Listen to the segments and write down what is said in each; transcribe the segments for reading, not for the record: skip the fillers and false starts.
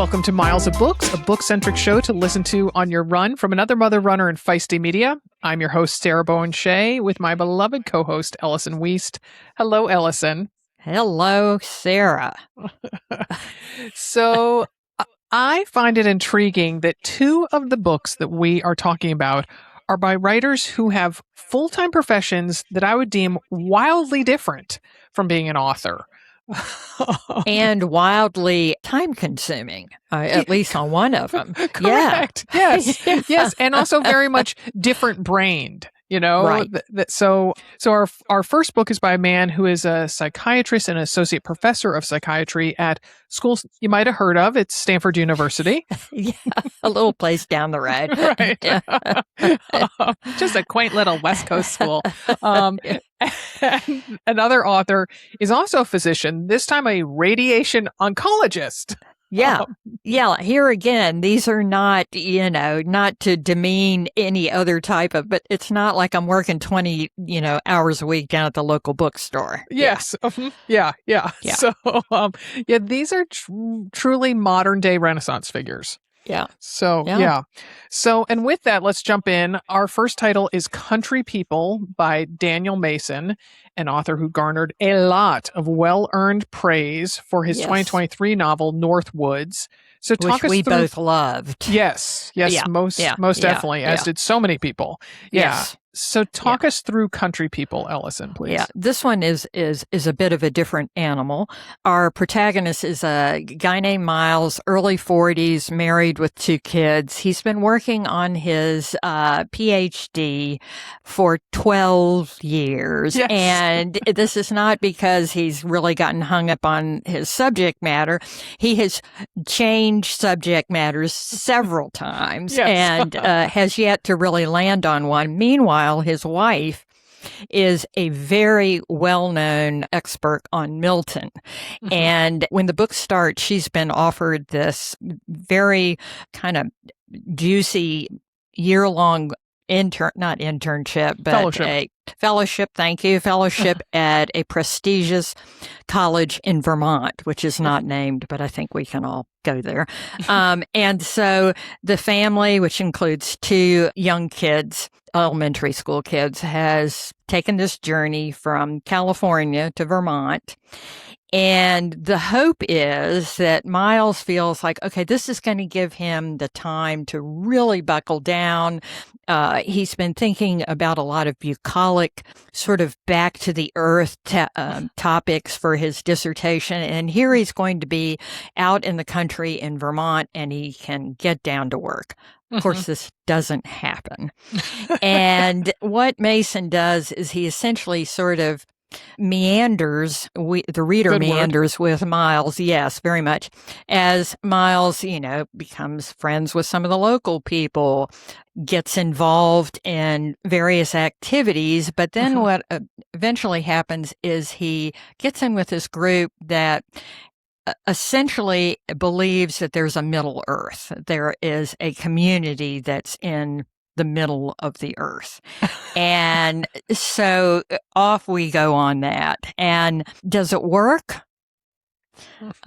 Welcome to Miles of Books, a book-centric show to listen to on your run from another mother runner in feisty media. I'm your host, Sarah Bowen Shea, with my beloved co-host, Ellison Weist. Hello, Ellison. Hello, Sarah. So I find it intriguing that two of the books that we are talking about are by writers who have full-time professions that I would deem wildly different from being an author. And wildly time-consuming, at least on one of them. Correct. Yeah. Yes. Yes. And also very much different-brained. You know, right. So our first book is by a man who is a psychiatrist and associate professor of psychiatry at schools you might have heard of. It's Stanford University. Yeah, a little place down the road. Right. Just a quaint little West Coast school. And another author is also a physician, this time a radiation oncologist. Yeah. Here again, these are not, not to demean any other type of, but it's not like I'm working 20, hours a week down at the local bookstore. Yes. Yeah. So, these are truly modern day Renaissance figures. Yeah. So, yeah. So, and with that, let's jump in. Our first title is Country People by Daniel Mason, an author who garnered a lot of well-earned praise for his 2023 novel, Northwoods. So talk us we through... both loved. Yes, most definitely, as did so many people. Yeah. Yes. So talk us through Country People, Ellison, please. Yeah, this one is a bit of a different animal. Our protagonist is a guy named Miles, early 40s, married with 2 kids. He's been working on his PhD for 12 years. Yes. And this is not because he's really gotten hung up on his subject matter. He has changed subject matters several times and has yet to really land on one. Meanwhile, his wife is a very well-known expert on Milton. Mm-hmm. And when the book starts, she's been offered this very kind of juicy year-long fellowship, thank you, fellowship at a prestigious college in Vermont, which is not named, but I think we can all go there. And so the family, which includes 2 young kids, elementary school kids, has taken this journey from California to Vermont. And the hope is that Miles feels like, okay, this is going to give him the time to really buckle down. He's been thinking about a lot of bucolic, sort of back to the earth topics for his dissertation. And here he's going to be out in the country in Vermont, and he can get down to work. Of course, this doesn't happen. And what Mason does is he essentially sort of meanders, the reader meanders with Miles, yes, very much, as Miles, becomes friends with some of the local people, gets involved in various activities, but then what eventually happens is he gets in with this group that essentially believes that there's a Middle Earth. There is a community that's in the middle of the earth. And so off we go on that. And does it work?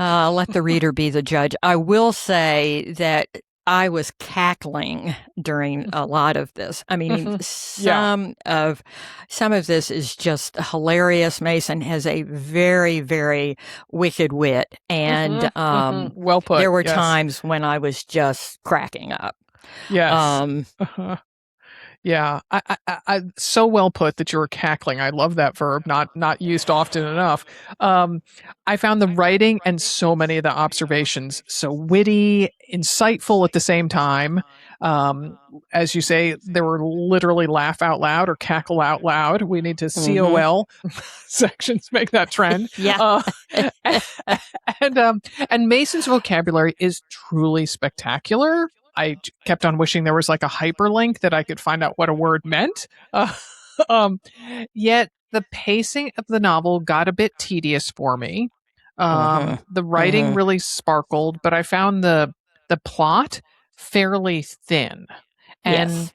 Let the reader be the judge. I will say that I was cackling during a lot of this. I mean, some of this is just hilarious. Mason has a very, very wicked wit. And well put. There were times when I was just cracking up. Yes. Yeah. I so well put that you were cackling. I love that verb, not used often enough. I found the writing and so many of the observations so witty, insightful at the same time. As you say, there were literally laugh out loud or cackle out loud. We need to COL sections, make that trend. Yeah. And Mason's vocabulary is truly spectacular. I kept on wishing there was like a hyperlink that I could find out what a word meant. Yet the pacing of the novel got a bit tedious for me. The writing really sparkled, but I found the plot fairly thin. And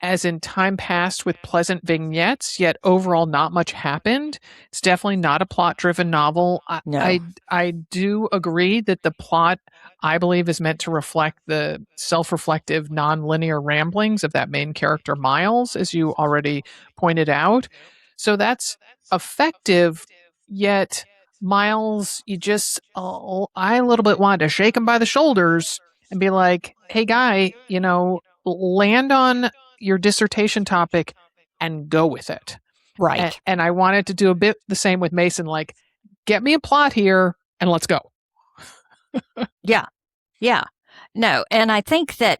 as in time passed with pleasant vignettes, yet overall not much happened. It's definitely not a plot-driven novel. No. I do agree that the plot, I believe, is meant to reflect the self-reflective, non-linear ramblings of that main character, Miles, as you already pointed out. So that's effective, yet Miles, I a little bit wanted to shake him by the shoulders and be like, hey, guy, land on your dissertation topic and go with it. Right. And I wanted to do a bit the same with Mason, like, get me a plot here and let's go. Yeah. Yeah. No, and I think that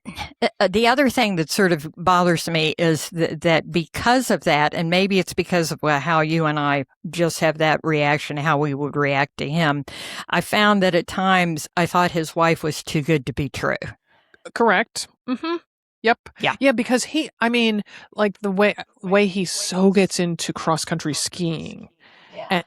the other thing that sort of bothers me is that because of that, and maybe it's because of how you and I just have that reaction, how we would react to him, I found that at times I thought his wife was too good to be true. Correct. Mm-hmm. Yep. Yeah. Yeah, because like the way he so gets into cross country skiing. Yeah.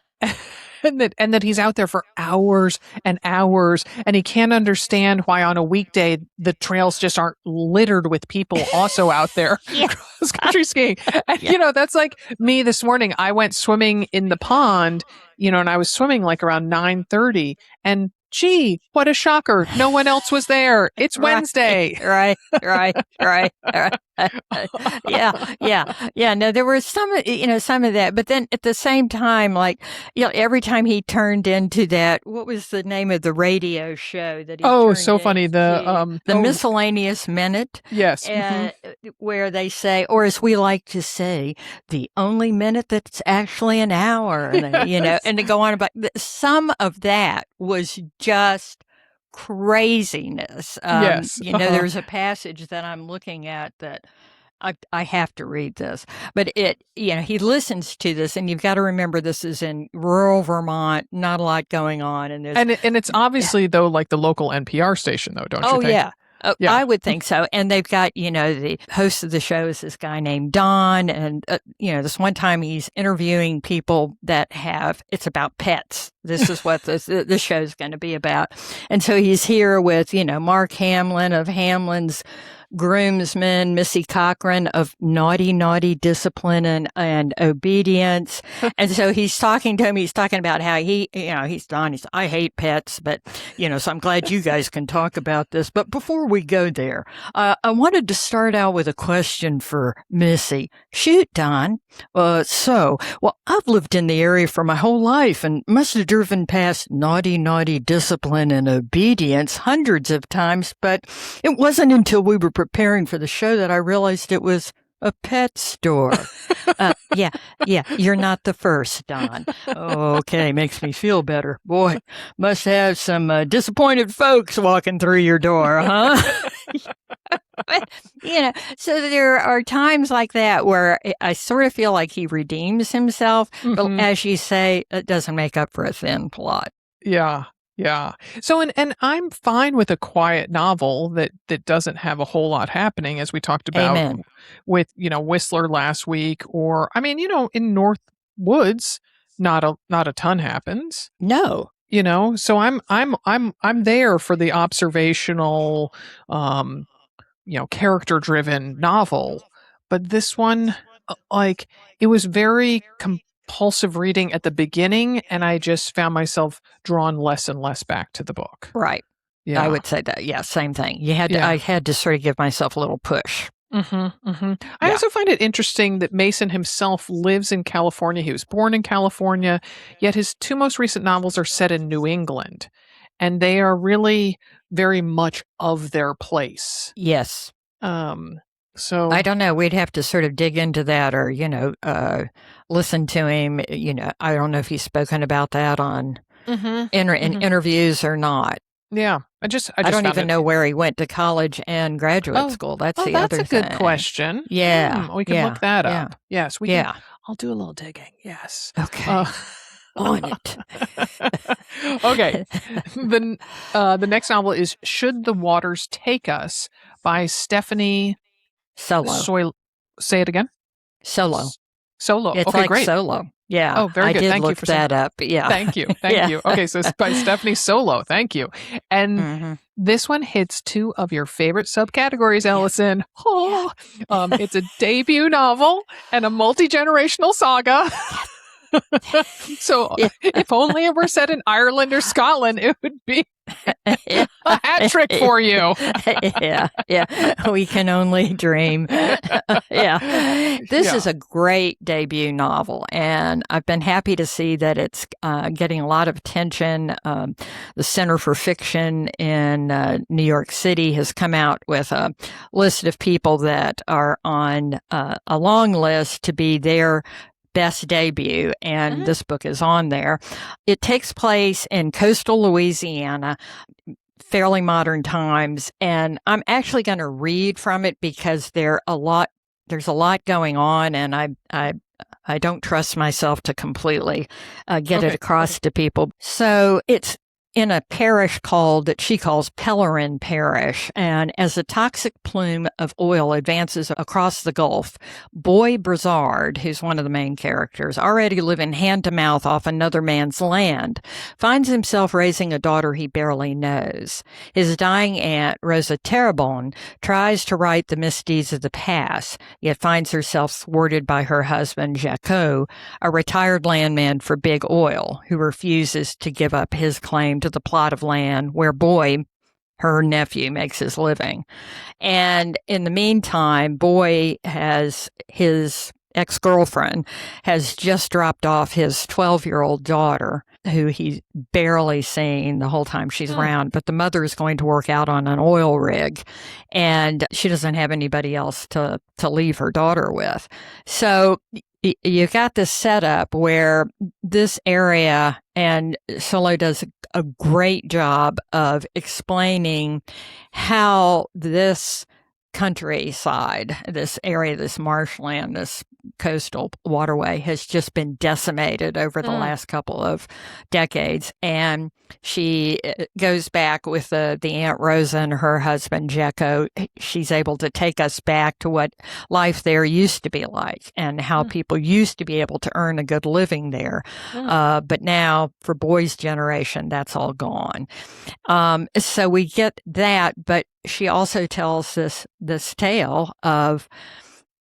And that he's out there for hours and hours, and he can't understand why on a weekday the trails just aren't littered with people also out there cross country skiing. And that's like me this morning. I went swimming in the pond, and I was swimming like around 9:30, and gee, what a shocker! No one else was there. It's Wednesday. Right. Yeah. No, there was some of that, but then at the same time, like, every time he turned into that, what was the name of the radio show that he? Oh, so funny. The Miscellaneous Minute. Yes. Where they say, or as we like to say, the only minute that's actually an hour, and to go on about some of that was just craziness. Yes. There's a passage that I'm looking at that I have to read this, but he listens to this, and you've got to remember this is in rural Vermont, not a lot going on, and it's obviously though like the local NPR station though, don't you think? Yeah. Yeah. I would think so. And they've got, the host of the show is this guy named Don. And, this one time he's interviewing people that it's about pets. This is what the show's going to be about. And so he's here with, Mark Hamlin of Hamlin's groomsmen, Missy Cochran of Naughty Discipline and Obedience. And so he's talking to him. He's talking about how he's Don. I hate pets, but, so I'm glad you guys can talk about this. But before we go there, I wanted to start out with a question for Missy. Shoot, Don. I've lived in the area for my whole life and must have driven past Naughty Discipline and Obedience hundreds of times, but it wasn't until we were preparing for the show that I realized it was a pet store. Yeah, you're not the first, Don. Okay, makes me feel better. Boy, must have some disappointed folks walking through your door, huh? But, so there are times like that where I sort of feel like he redeems himself, but as you say, it doesn't make up for a thin plot. Yeah. Yeah. So, and I'm fine with a quiet novel that doesn't have a whole lot happening, as we talked about Amen. with, Whistler last week, or, in North Woods, not a ton happens. No. So I'm there for the observational, character driven novel. But this one, like, it was very compulsive reading at the beginning, and I just found myself drawn less and less back to the book. Right. Yeah. I would say that. Yeah, same thing. I had to sort of give myself a little push. I also find it interesting that Mason himself lives in California. He was born in California, yet his two most recent novels are set in New England, and they are really very much of their place. Yes. So I don't know. We'd have to sort of dig into that, or listen to him. I don't know if he's spoken about that on in interviews or not. Yeah, I don't even know where he went to college and graduate school. That's the other thing. That's a good question. Yeah, we can look that up. Yeah. Yes, we can. I'll do a little digging. Yes. Okay. On it. Okay. The next novel is "Should the Waters Take Us" by Stephanie Soileau. Say it again. Soileau. Solo. It's Okay, like great. Solo. Yeah, Oh, very I good. did Thank you look for saying. that up. Yeah. Thank you. Thank Yeah. you. Okay, so it's by Stephanie Solo. Thank you. And Hmm. this one hits two of your favorite subcategories, Yeah. Ellison. Yeah. Oh, it's a debut novel and a multi-generational saga. So Yeah. if only it were set in Ireland or Scotland, it would be Yeah. a hat trick for you. Yeah, yeah. We can only dream. Yeah. This is Yeah. a great debut novel, and I've been happy to see that it's getting a lot of attention. The Center for Fiction in New York City has come out with a list of people that are on a long list to be their best debut, and this book is on there. It takes place in coastal Louisiana, fairly modern times, and I'm actually going to read from it because there's a lot going on, and I don't trust myself to completely get it Okay. across to people. So it's in a parish that she calls Pellerin Parish. And as a toxic plume of oil advances across the Gulf, Boy Brazard, who's one of the main characters, already living hand to mouth off another man's land, finds himself raising a daughter he barely knows. His dying aunt, Rosa Terrebonne, tries to right the misdeeds of the past, yet finds herself thwarted by her husband, Jacques, a retired landman for Big Oil, who refuses to give up his claim to the plot of land where Boy, her nephew, makes his living. And in the meantime, Boy has his ex-girlfriend has just dropped off his 12-year-old daughter, who he's barely seen the whole time she's around. But the mother is going to work out on an oil rig, and she doesn't have anybody else to leave her daughter with. So you got this setup where this area, and Soileau does a great job of explaining how this countryside, this area, this marshland, this coastal waterway has just been decimated over the last couple of decades. And she goes back with the Aunt Rosa and her husband, Jacko. She's able to take us back to what life there used to be like and how people used to be able to earn a good living there. But now, for Boy's generation, that's all gone. So we get that, but she also tells this tale of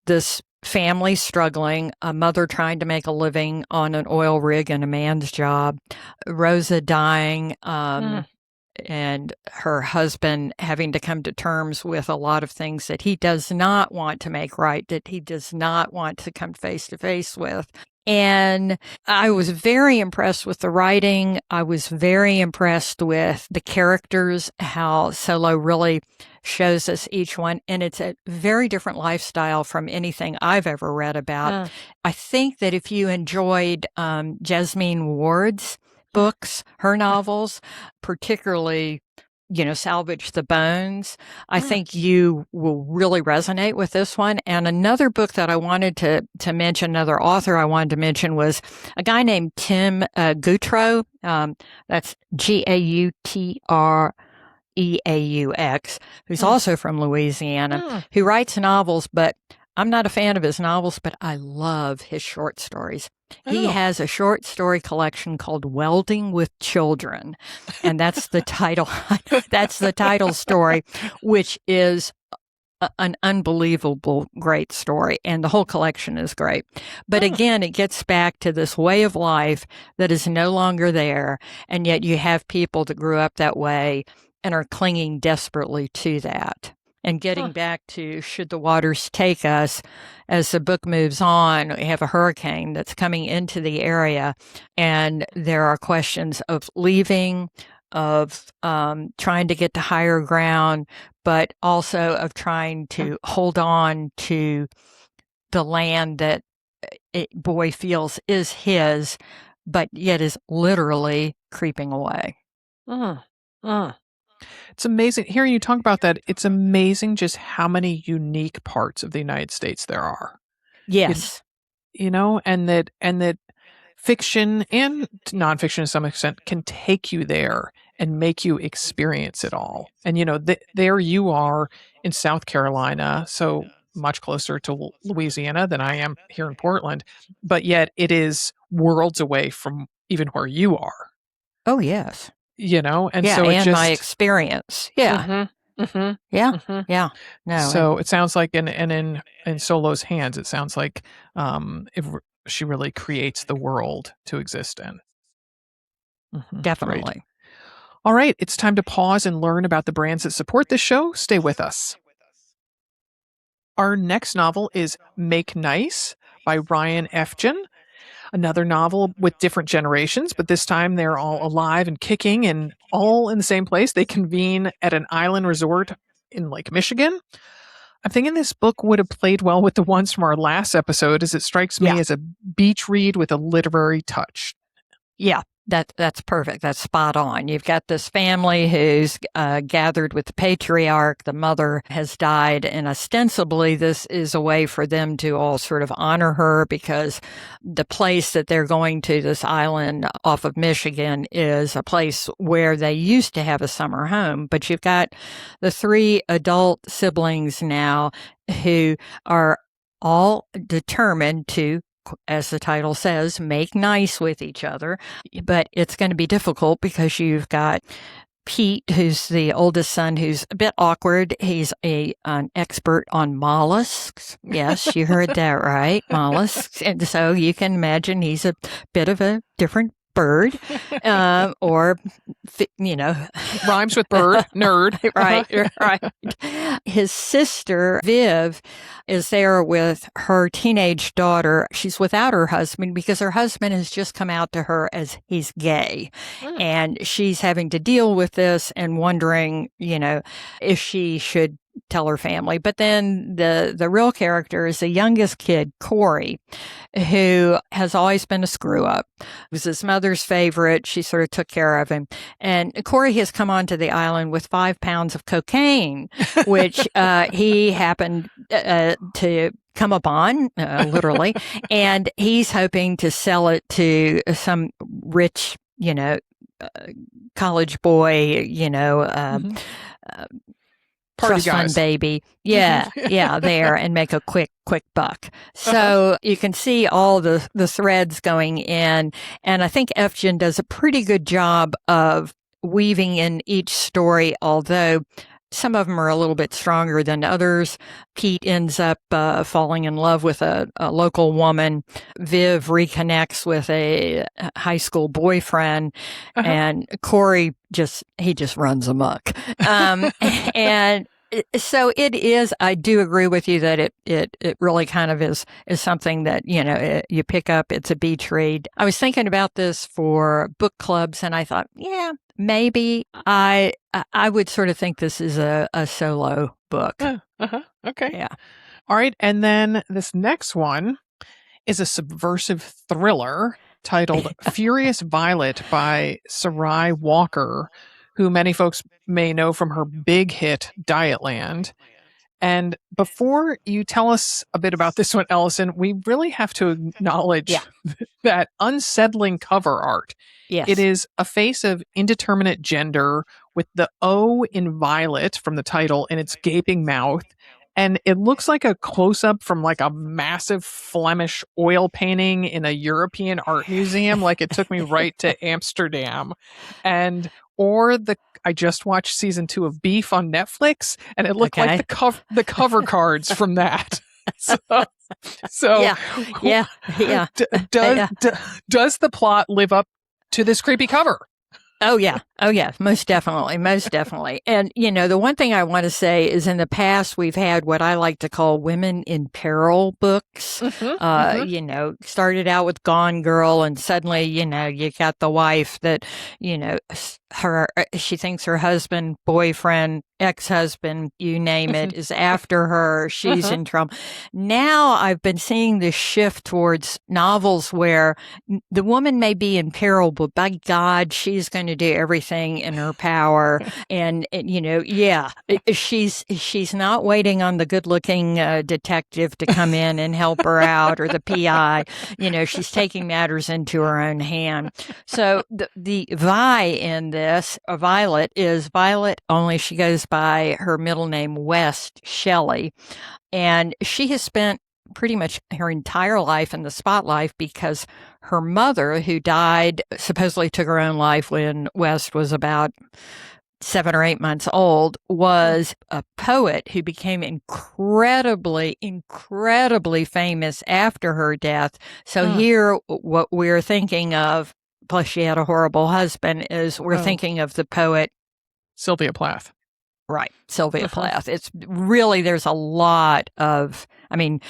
this family struggling, a mother trying to make a living on an oil rig and a man's job, Rosa dying, and her husband having to come to terms with a lot of things that he does not want to make right, that he does not want to come face to face with. And I was very impressed with the writing. I was very impressed with the characters, how Soileau really shows us each one. And it's a very different lifestyle from anything I've ever read about. I think that if you enjoyed Jasmine Ward's books, her novels, particularly Salvage the Bones, I think you will really resonate with this one. And another book that I wanted to mention, another author I wanted to mention, was a guy named Tim Gutro. That's Gautreaux, who's also from Louisiana, who writes novels, but I'm not a fan of his novels, but I love his short stories. He has a short story collection called Welding with Children, and that's the title. That's the title story, which is an unbelievable great story, and the whole collection is great. But again, it gets back to this way of life that is no longer there, and yet you have people that grew up that way and are clinging desperately to that. And getting back to Should the Waters Take Us, as the book moves on, we have a hurricane that's coming into the area, and there are questions of leaving, of trying to get to higher ground, but also of trying to hold on to the land that Boy feels is his, but yet is literally creeping away. It's amazing hearing you talk about that. It's amazing just how many unique parts of the United States there are. Yes. And that fiction and nonfiction to some extent can take you there and make you experience it all. And there you are in South Carolina. So much closer to Louisiana than I am here in Portland, but yet it is worlds away from even where you are, Oh, yes. and Yeah, so it and my just experience. Yeah. mm-hmm, mm-hmm, Yeah. mm-hmm. Yeah. No, So it sounds like in Soileau's hands, it sounds like she really creates the world to exist in. Great. definitely. All right, it's time to pause and learn about the brands that support this show. Stay with us. Our next novel is Make Nice by Ryan Effgen. Another novel with different generations, but this time they're all alive and kicking and all in the same place. They convene at an island resort in Lake Michigan. I'm thinking this book would have played well with the ones from our last episode, as it strikes me Yeah. as a beach read with a literary touch. Yeah. That's perfect. That's spot on. You've got this family who's gathered with the patriarch. The mother has died, and ostensibly this is a way for them to all sort of honor her, because the place that they're going to, this island off of Michigan, is a place where they used to have a summer home. But you've got the 3 adult siblings now who are all determined to, as the title says, make nice with each other. But it's going to be difficult because you've got Pete, who's the oldest son, who's a bit awkward. He's an expert on mollusks. Yes, you heard that right, mollusks. And so you can imagine he's a bit of a different bird, or, Rhymes with bird, nerd. right. His sister, Viv, is there with her teenage daughter. She's without her husband because her husband has just come out to her as he's gay. And she's having to deal with this and wondering, if she should tell her family. But then the real character is the youngest kid, Corey, who has always been a screw up. He was his mother's favorite. She sort of took care of him. And Corey has come onto the island with 5 pounds of cocaine, which he happened to come upon, literally. And he's hoping to sell it to some rich, college boy, Party trust fund guys. baby. Yeah, there, and make a quick buck. So you can see all the threads going in. And I think Effgen does a pretty good job of weaving in each story, although some of them are a little bit stronger than others. Pete ends up falling in love with a local woman. Viv reconnects with a high school boyfriend, and Corey just runs amok. And so it is. I do agree with you that it really kind of is something that you pick up. It's a beach read. I was thinking about this for book clubs, and I thought, yeah, maybe I would sort of think this is a Soileau book. Okay. Yeah. All right. And then this next one is a subversive thriller titled Furious Violet by Sarai Walker, who many folks may know from her big hit Dietland. And before you tell us a bit about this one, Ellison, we really have to acknowledge that unsettling cover art. Yes. It is a face of indeterminate gender with the O in violet from the title in its gaping mouth. And it looks like a close-up from like a massive Flemish oil painting in a European art museum. Like it took me right to Amsterdam. I just watched season 2 of Beef on Netflix, and it looked like the cover cards from that. So does the plot live up to this creepy cover? Oh yeah, most definitely. And the one thing I want to say is, in the past we've had what I like to call women in peril books. Started out with Gone Girl, and suddenly you got the wife that she thinks her husband, boyfriend, ex-husband, you name it, is after her. She's in trouble. Now I've been seeing this shift towards novels where the woman may be in peril, but by God, she's going to do everything in her power. And she's not waiting on the good-looking detective to come in and help her out, or the PI. She's taking matters into her own hand. So the Vi in this this, Violet, is Violet, only she goes by her middle name, Weist Shelley. And she has spent pretty much her entire life in the spotlight because her mother, who died, supposedly took her own life when Weist was about 7 or 8 months old, was a poet who became incredibly famous after her death. So here, what we're thinking of, plus she had a horrible husband, is we're thinking of the poet Sylvia Plath. Right, Sylvia Plath. It's really, there's a lot of, I mean,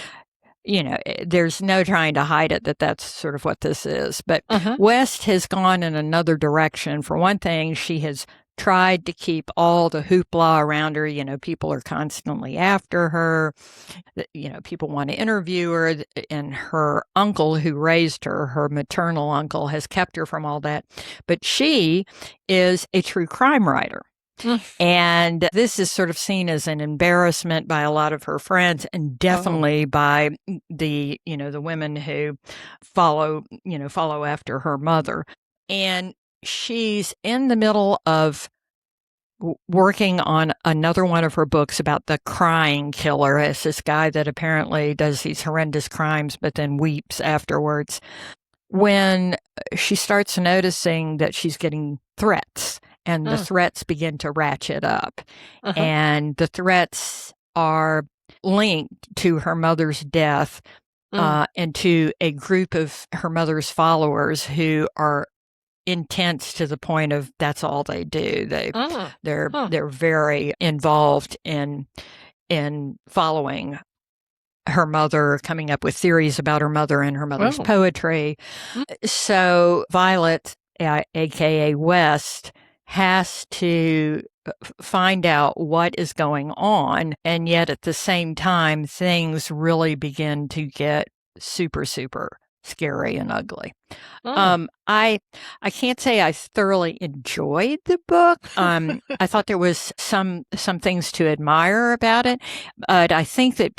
there's no trying to hide it that that's sort of what this is. But Weist has gone in another direction. For one thing, she has tried to keep all the hoopla around her. People are constantly after her. People want to interview her. And her uncle who raised her, her maternal uncle, has kept her from all that. But she is a true crime writer. And this is sort of seen as an embarrassment by a lot of her friends, and definitely by the women who follow after her mother. And she's in the middle of working on another one of her books about the crying killer. It's this guy that apparently does these horrendous crimes, but then weeps afterwards. When she starts noticing that she's getting threats, and the threats begin to ratchet up. And the threats are linked to her mother's death and to a group of her mother's followers who are intense to the point of that's all they do. They're very involved in following her mother, coming up with theories about her mother and her mother's poetry. So Violet, aka Weist, has to find out what is going on, and yet at the same time, things really begin to get super, super scary and ugly. I can't say I thoroughly enjoyed the book. I thought there was some things to admire about it, but I think that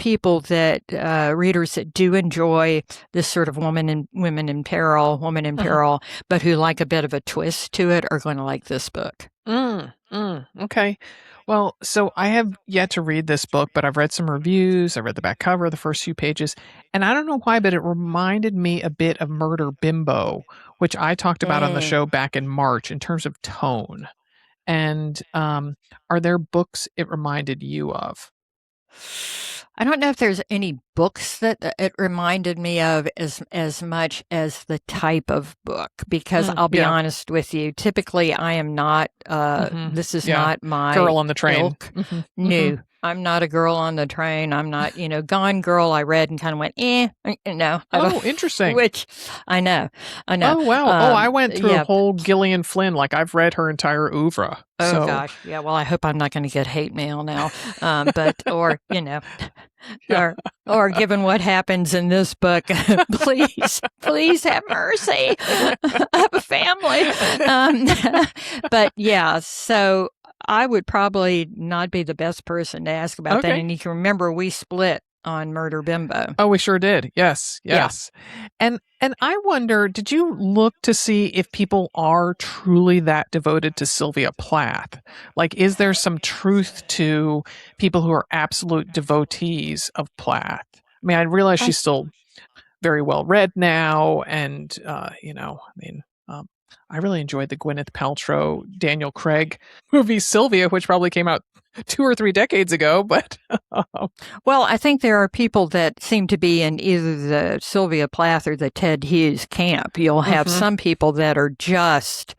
readers that do enjoy this sort of woman in peril, but who like a bit of a twist to it, are going to like this book. Okay. Well, so I have yet to read this book, but I've read some reviews. I read the back cover, the first few pages, and I don't know why, but it reminded me a bit of Murder Bimbo, which I talked about on the show back in March in terms of tone. And are there books it reminded you of? I don't know if there's any books that it reminded me of as much as the type of book, because I'll be honest with you, typically I am not, this is not my girl on the train. Ilk. No, I'm not a girl on the train. I'm not, Gone Girl I read and kind of went, no. Oh, interesting. Which I know. Oh, wow. I went through a whole Gillian Flynn. Like, I've read her entire oeuvre. Oh, gosh. Yeah, well, I hope I'm not going to get hate mail now. Or given what happens in this book, please have mercy. I have a family. But yeah, so I would probably not be the best person to ask about that. And you can remember we split on Murder Bimbo. Oh, we sure did. Yes. Yeah. And I wonder, did you look to see if people are truly that devoted to Sylvia Plath? Like, is there some truth to people who are absolute devotees of Plath? I mean, I realize she's still very well read now, and I really enjoyed the Gwyneth Paltrow, Daniel Craig movie Sylvia, which probably came out 2 or 3 decades ago, but well, I think there are people that seem to be in either the Sylvia Plath or the Ted Hughes camp. You'll have some people that are just,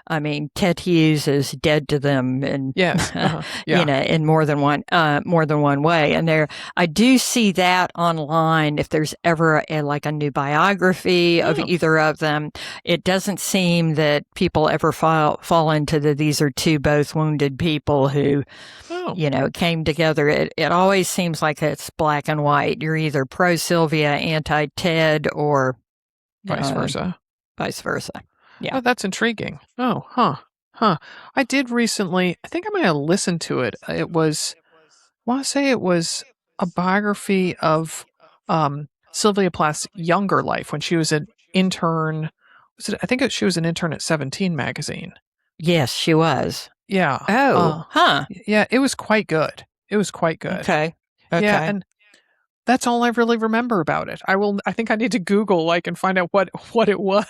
Ted Hughes is dead to them, and yes, in more than one way. And I do see that online. If there's ever a new biography of either of them, it doesn't seem that people ever fall into these are two both wounded people who came together. It always seems like it's black and white. You're either pro Sylvia, anti Ted, or vice versa. Yeah. Oh, that's intriguing. Oh, huh. I did recently, I think I might have listened to it. I want to say it was a biography of Sylvia Plath's younger life when she was an intern. I think she was an intern at 17 magazine. Yes, she was. Yeah. Oh, huh. Yeah, it was quite good. It was quite good. Okay. Yeah, Okay. and that's all I really remember about it. I think I need to Google, like, and find out what it was.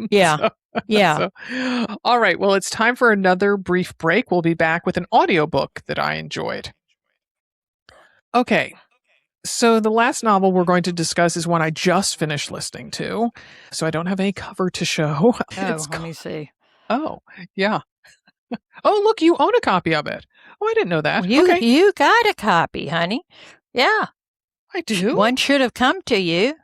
Yeah. So Yeah. so all right, well, it's time for another brief break. We'll be back with an audiobook that I enjoyed. Okay, so the last novel we're going to discuss is one I just finished listening to, so I don't have any cover to show. It's Oh, let ca me see. Oh, yeah. Oh, look, you own a copy of it. Oh, I didn't know that. You Okay, you got a copy, honey. Yeah. I do? One should have come to you.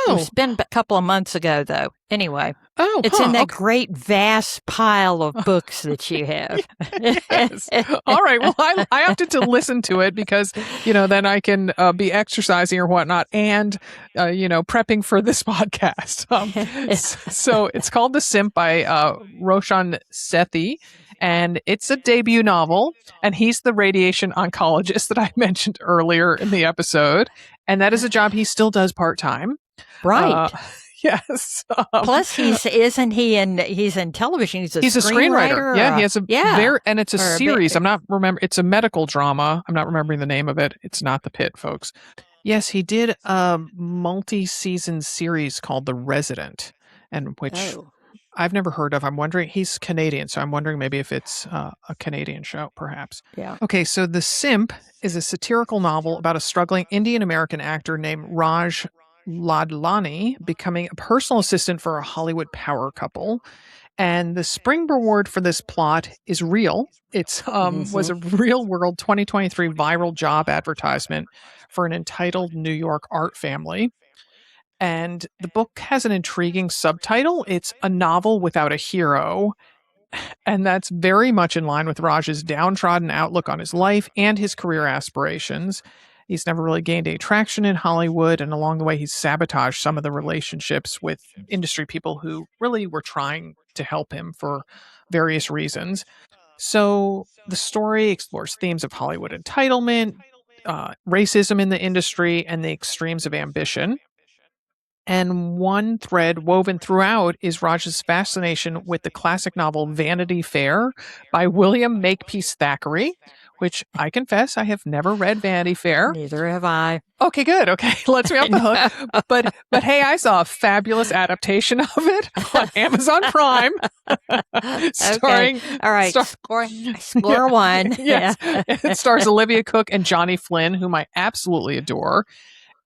It was Oh. been a couple of months ago, though. Anyway, Oh, it's in huh, that okay. great vast pile of books that you have. Yes. All right. Well, I opted to listen to it because, then I can be exercising or whatnot and, prepping for this podcast. So it's called The Simp by Roshan Sethi. And it's a debut novel. And he's the radiation oncologist that I mentioned earlier in the episode. And that is a job he still does part time. Uh, Right. yes. Plus, he's in television. He's a screenwriter. Yeah, he has and it's a or series. It's a medical drama. I'm not remembering the name of it. It's not The Pit, folks. Yes, he did a multi-season series called The Resident, and which Oh. I've never heard of. I'm wondering, he's Canadian, so I'm wondering maybe if it's a Canadian show, perhaps. Yeah. Okay, so The Simp is a satirical novel about a struggling Indian American actor named Raj Ladlani becoming a personal assistant for a Hollywood power couple. And the spring reward for this plot is real. It's was a real world 2023 viral job advertisement for an entitled New York art family. And the book has an intriguing subtitle. It's A Novel Without a Hero. And that's very much in line with Raj's downtrodden outlook on his life and his career aspirations. He's never really gained any traction in Hollywood, and along the way, he's sabotaged some of the relationships with industry people who really were trying to help him for various reasons. So the story explores themes of Hollywood entitlement, racism in the industry, and the extremes of ambition. And one thread woven throughout is Raj's fascination with the classic novel Vanity Fair by William Makepeace Thackeray, which I confess I have never read Vanity Fair. Neither have I. Okay, good. Okay, lets me off the hook. But hey, I saw a fabulous adaptation of it on Amazon Prime, starring. Okay. All right. Score one. Yes, it stars Olivia Cooke and Johnny Flynn, whom I absolutely adore.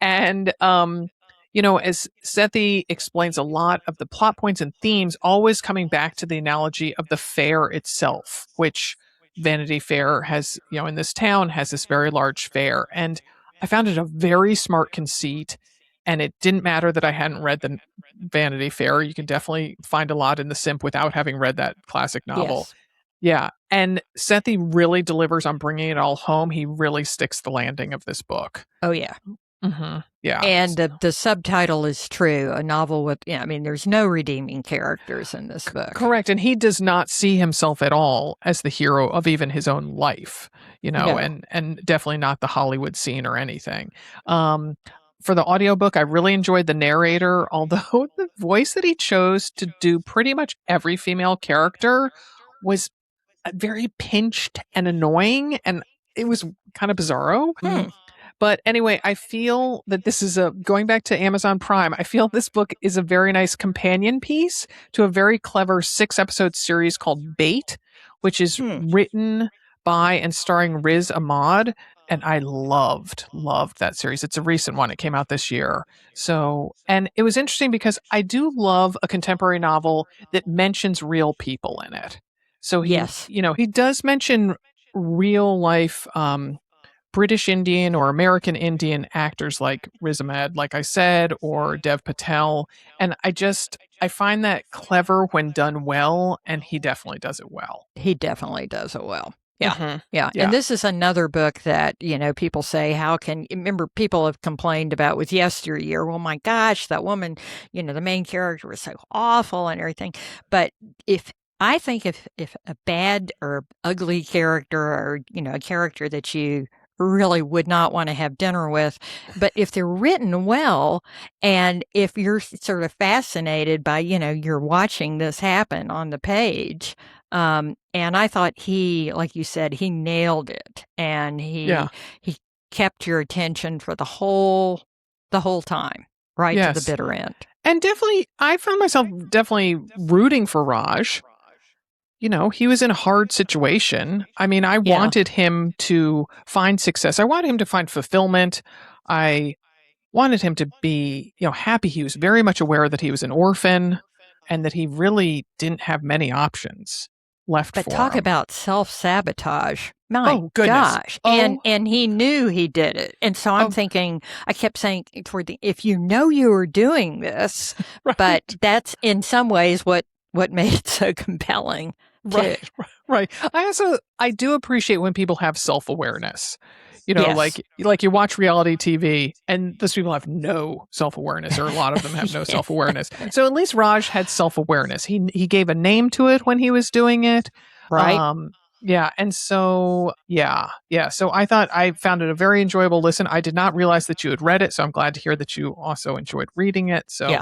And as Sethi explains, a lot of the plot points and themes always coming back to the analogy of the fair itself, which Vanity Fair has, in this town has this very large fair. And I found it a very smart conceit. And it didn't matter that I hadn't read the Vanity Fair. You can definitely find a lot in The Simp without having read that classic novel. Yes. Yeah. And Sethi really delivers on bringing it all home. He really sticks the landing of this book. Oh, yeah. Mm-hmm. Yeah. And the subtitle is true. A novel with, there's no redeeming characters in this book. Correct. And he does not see himself at all as the hero of even his own life, No. and definitely not the Hollywood scene or anything. For the audiobook, I really enjoyed the narrator, although the voice that he chose to do pretty much every female character was very pinched and annoying, and it was kind of bizarro. But anyway, I feel that this is going back to Amazon Prime, I feel this book is a very nice companion piece to a very clever 6-episode series called Bait, which is written by and starring Riz Ahmad. And I loved that series. It's a recent one. It came out this year. So, and it was interesting because I do love a contemporary novel that mentions real people in it. So he does mention real life, British Indian or American Indian actors like Riz Ahmed, like I said, or Dev Patel. And I find that clever when done well, and he definitely does it well. He definitely does it well. Yeah. Mm-hmm. Yeah. And this is another book that, people say, remember people have complained about with Yesteryear. Well, my gosh, that woman, the main character was so awful and everything. But I think if a bad or ugly character or, a character that you really would not want to have dinner with. But if they're written well, and if you're sort of fascinated by, you're watching this happen on the page. And I thought he, like you said, he nailed it, and he kept your attention for the whole time, right to the Yes. bitter end. And definitely, I found myself definitely rooting for Raj. He was in a hard situation. I mean, I wanted him to find success. I wanted him to find fulfillment. I wanted him to be, happy. He was very much aware that he was an orphan and that he really didn't have many options left But for talk him. about self-sabotage. My goodness. gosh. And he knew he did it. And so I'm thinking, I kept saying if you know you were doing this, right. But that's in some ways what made it so compelling. Right. I do appreciate when people have self-awareness. Yes. like you watch reality TV and those people have no self-awareness, or a lot of them have no self-awareness. So at least Raj had self-awareness. He gave a name to it when he was doing it. Right. Yeah. And so, yeah. So I found it a very enjoyable listen. I did not realize that you had read it. So I'm glad to hear that you also enjoyed reading it. So,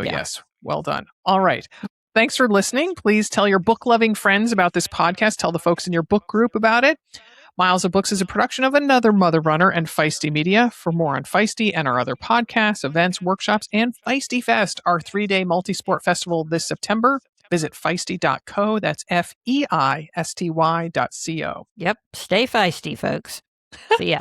yes, well done. All right. Thanks for listening. Please tell your book-loving friends about this podcast. Tell the folks in your book group about it. Miles of Books is a production of Another Mother Runner and Feisty Media. For more on Feisty and our other podcasts, events, workshops, and Feisty Fest, our 3-day multi-sport festival this September, visit feisty.co. That's feisty.co. Yep. Stay feisty, folks. See ya.